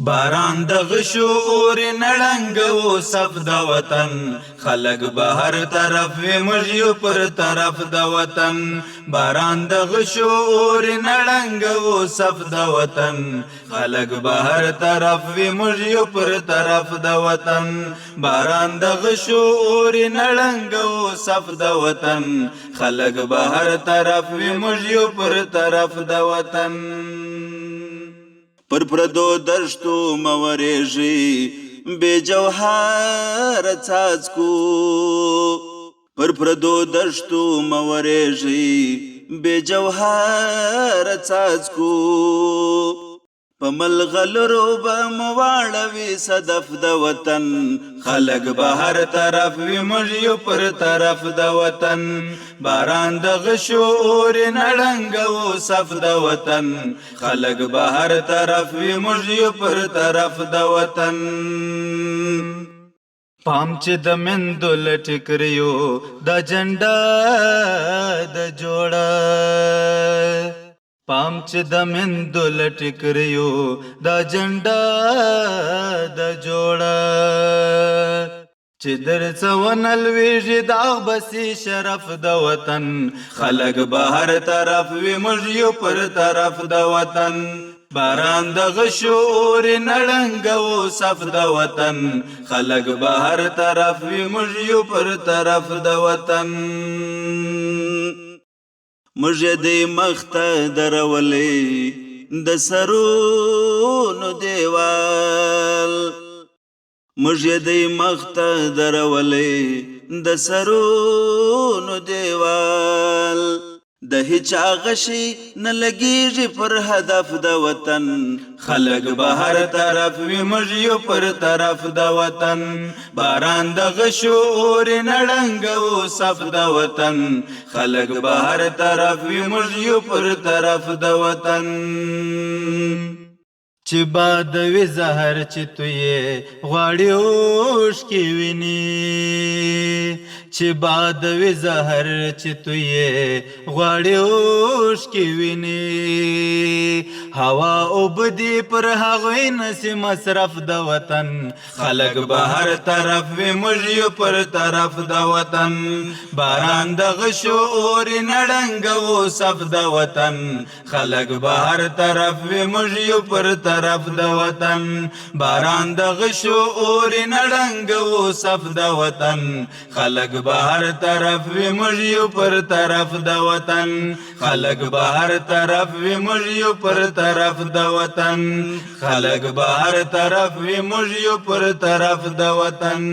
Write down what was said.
باران دغه شعور نړنګو صف د وطن خلق بهر طرف وي موږ یو پر طرف د وطن باران دغه شعور نړنګو صف د وطن خلق بهر طرف وي موږ یو پر طرف د وطن باران دغه شعور نړنګو صف د وطن خلق بهر طرف وي موږ یو پر طرف د وطن پر پردو دشتو موریږي بے جوهر څاڅکو پر پردو دشتو موریږي بے جوهر څاڅکو پمل غلرو بمواړوي صدف د وطن خلق بهر طرف وي موږ یو پر طرف د وطن باران دغه شعور نړنګو صف د وطن خلق بهر طرف وي موږ یو پر طرف د وطن پام چې د مندو لټکریو د جنډا د جوړه پام چې د مندو لټکریو د جنډا د جوړه چې درڅونه لویږي داغ بسي شرف د وطن خلق بهر طرف وي موږ یو پر طرف د وطن باران دغه شعور نړنګو صف د وطن خلق بهر طرف وي موږ یو پر طرف د وطن موږ دې مخته درولې د سرونو دیوال موږ دې مخته درولې د سرونو دیوال د هیچا غشي نه لګیږي پر هدف د وطن خلق بهر طرف وي موږ یو پر طرف د وطن باران دغه شعور نړنګو صف د وطن خلق بهر طرف وي موږ یو پر طرف د وطن چې باد وي زهر چې توی غواړي اوښکې ویني چې باد وي زهر چې توی غواړي اوښکې ویني هوا اوبدي پر هغوی نسي مصرف د وطن خلق بهر طرف وي موږ یو پر طرف د وطن باران دغه شعور نړنګو صف د وطن خلق بهر طرف وي موږ یو پر طرف د وطن باران دغه شعور نړنګو صف د وطن خلق بهر طرف وي موږ یو پر طرف د وطن خلق بهر طرف وي موږ یو پر طرف د وطن خلق بهر طرف وي موږ یو پر طرف د وطن